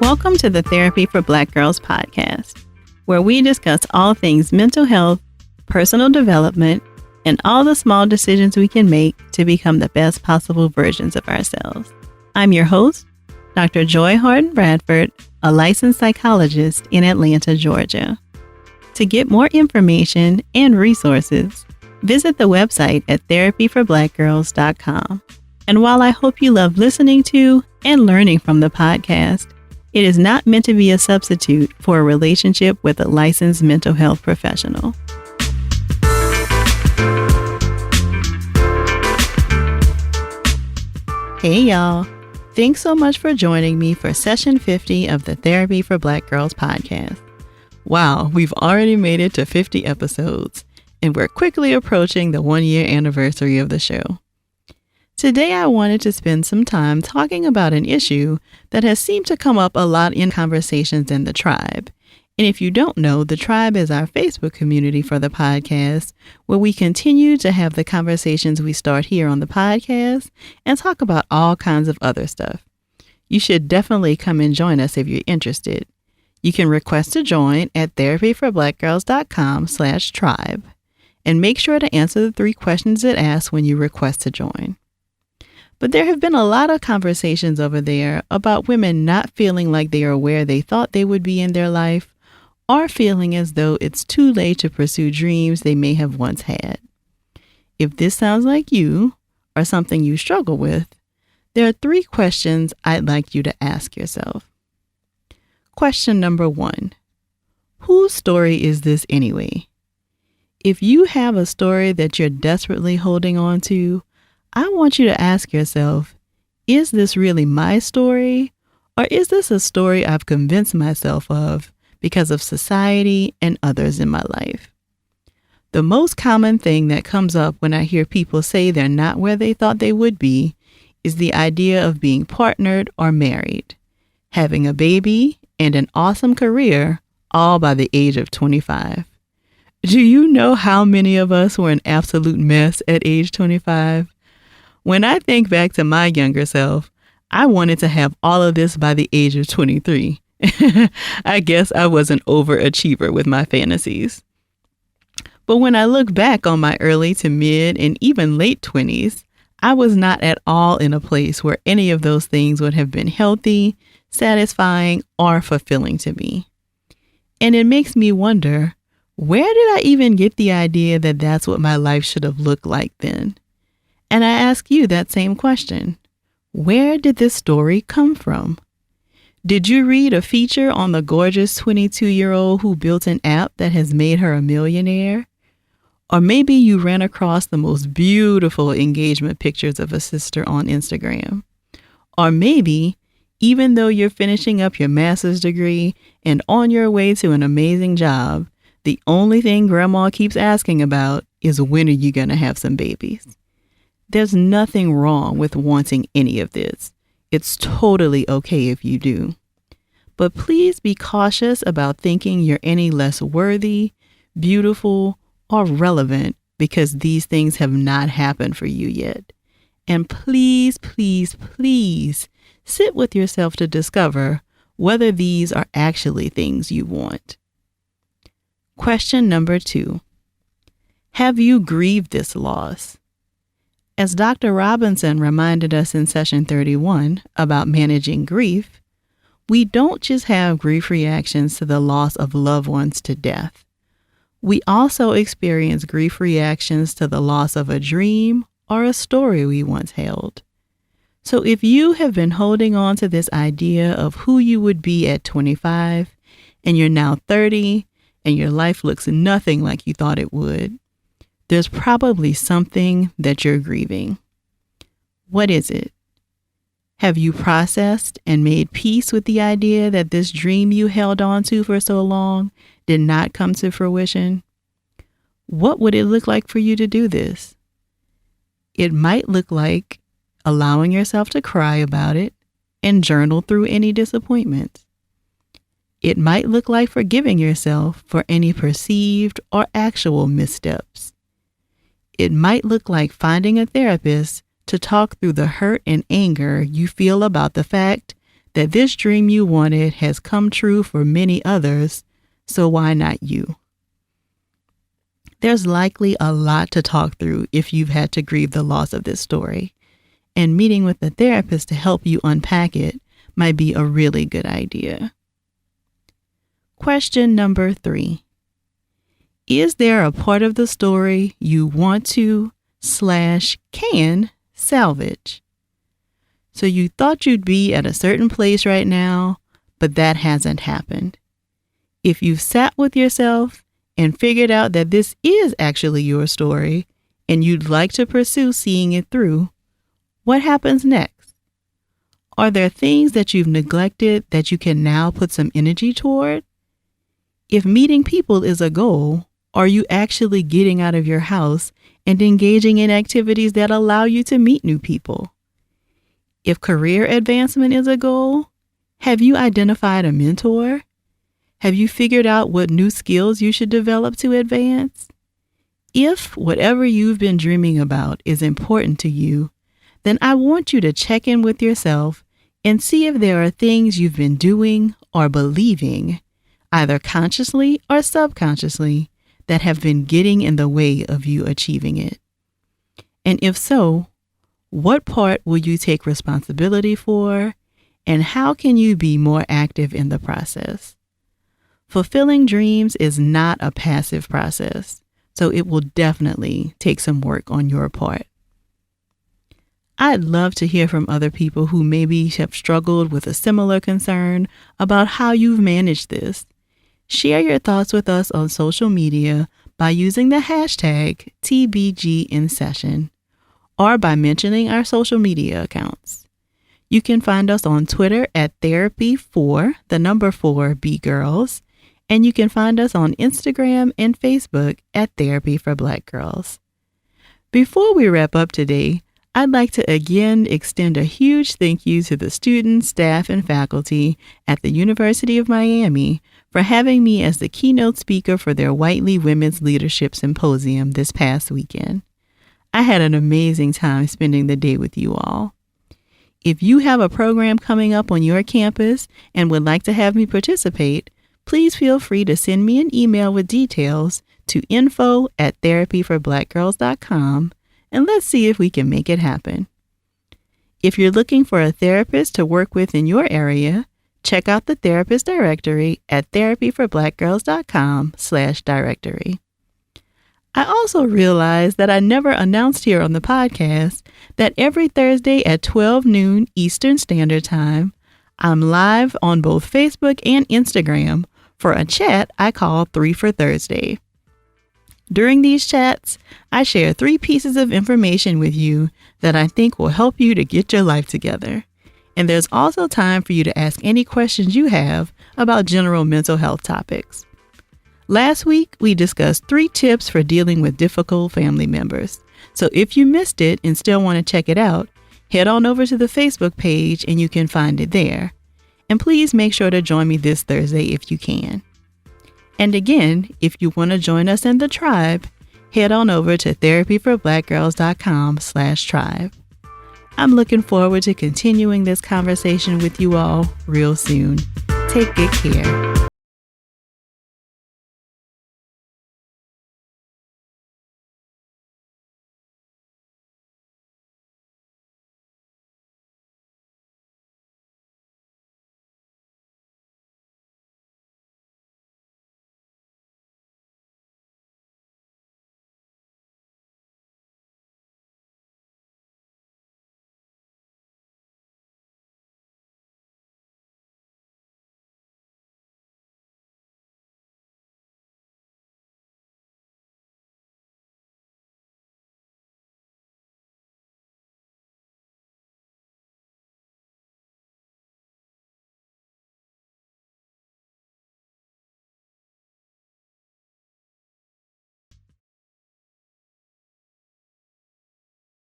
Welcome to the Therapy for Black Girls podcast, where we discuss all things mental health, personal development, and all the small decisions we can make to become the best possible versions of ourselves. I'm your host, Dr. Joy Harden Bradford, a licensed psychologist in Atlanta, Georgia. To get more information and resources, visit the website at therapyforblackgirls.com. And while I hope you love listening to and learning from the podcast, it is not meant to be a substitute for a relationship with a licensed mental health professional. Hey y'all, thanks so much for joining me for session 50 of the Therapy for Black Girls podcast. Wow, we've already made it to 50 episodes, and we're quickly approaching the 1-year anniversary of the show. Today, I wanted to spend some time talking about an issue that has seemed to come up a lot in conversations in the tribe. And if you don't know, the tribe is our Facebook community for the podcast, where we continue to have the conversations we start here on the podcast and talk about all kinds of other stuff. You should definitely come and join us if you're interested. You can request to join at therapyforblackgirls.com/tribe and make sure to answer the 3 questions it asks when you request to join. But there have been a lot of conversations over there about women not feeling like they are where they thought they would be in their life, or feeling as though it's too late to pursue dreams they may have once had. If this sounds like you, or something you struggle with, there are 3 questions I'd like you to ask yourself. Question number 1. Whose story is this anyway? If you have a story that you're desperately holding on to, I want you to ask yourself, is this really my story, or is this a story I've convinced myself of because of society and others in my life? The most common thing that comes up when I hear people say they're not where they thought they would be is the idea of being partnered or married, having a baby, and an awesome career, all by the age of 25. Do you know how many of us were an absolute mess at age 25? When I think back to my younger self, I wanted to have all of this by the age of 23. I guess I was an overachiever with my fantasies. But when I look back on my early to mid and even late 20s, I was not at all in a place where any of those things would have been healthy, satisfying, or fulfilling to me. And it makes me wonder, where did I even get the idea that that's what my life should have looked like then? And I ask you that same question. Where did this story come from? Did you read a feature on the gorgeous 22-year-old who built an app that has made her a millionaire? Or maybe you ran across the most beautiful engagement pictures of a sister on Instagram. Or maybe, even though you're finishing up your master's degree and on your way to an amazing job, the only thing grandma keeps asking about is when are you going to have some babies? There's nothing wrong with wanting any of this. It's totally okay if you do. But please be cautious about thinking you're any less worthy, beautiful, or relevant because these things have not happened for you yet. And please, please, please sit with yourself to discover whether these are actually things you want. Question number 2. Have you grieved this loss? As Dr. Robinson reminded us in session 31 about managing grief, we don't just have grief reactions to the loss of loved ones to death. We also experience grief reactions to the loss of a dream or a story we once held. So if you have been holding on to this idea of who you would be at 25 and you're now 30 and your life looks nothing like you thought it would, there's probably something that you're grieving. What is it? Have you processed and made peace with the idea that this dream you held on to for so long did not come to fruition? What would it look like for you to do this? It might look like allowing yourself to cry about it and journal through any disappointments. It might look like forgiving yourself for any perceived or actual missteps. It might look like finding a therapist to talk through the hurt and anger you feel about the fact that this dream you wanted has come true for many others, so why not you? There's likely a lot to talk through if you've had to grieve the loss of this story, and meeting with a therapist to help you unpack it might be a really good idea. Question number 3. Is there a part of the story you want to / can salvage? So you thought you'd be at a certain place right now, but that hasn't happened. If you've sat with yourself and figured out that this is actually your story and you'd like to pursue seeing it through, what happens next? Are there things that you've neglected that you can now put some energy toward? If meeting people is a goal, are you actually getting out of your house and engaging in activities that allow you to meet new people? If career advancement is a goal, have you identified a mentor? Have you figured out what new skills you should develop to advance? If whatever you've been dreaming about is important to you, then I want you to check in with yourself and see if there are things you've been doing or believing, either consciously or subconsciously, that have been getting in the way of you achieving it. And if so, what part will you take responsibility for, and how can you be more active in the process? Fulfilling dreams is not a passive process, so it will definitely take some work on your part. I'd love to hear from other people who maybe have struggled with a similar concern about how you've managed this. Share your thoughts with us on social media by using the hashtag TBGInSession or by mentioning our social media accounts. You can find us on Twitter at Therapy4BGirls, and you can find us on Instagram and Facebook at Therapy for Black Girls. Before we wrap up today, I'd like to again extend a huge thank you to the students, staff, and faculty at the University of Miami for having me as the keynote speaker for their Whiteley Women's Leadership Symposium this past weekend. I had an amazing time spending the day with you all. If you have a program coming up on your campus and would like to have me participate, please feel free to send me an email with details to info@therapyforblackgirls.com, and let's see if we can make it happen. If you're looking for a therapist to work with in your area, check out the therapist directory at therapyforblackgirls.com/directory. I also realized that I never announced here on the podcast that every Thursday at 12 noon Eastern Standard Time, I'm live on both Facebook and Instagram for a chat I call 3 for Thursday. During these chats, I share 3 pieces of information with you that I think will help you to get your life together. And there's also time for you to ask any questions you have about general mental health topics. Last week, we discussed 3 tips for dealing with difficult family members. So if you missed it and still want to check it out, head on over to the Facebook page and you can find it there. And please make sure to join me this Thursday if you can. And again, if you want to join us in the tribe, head on over to therapyforblackgirls.com/tribe. I'm looking forward to continuing this conversation with you all real soon. Take good care.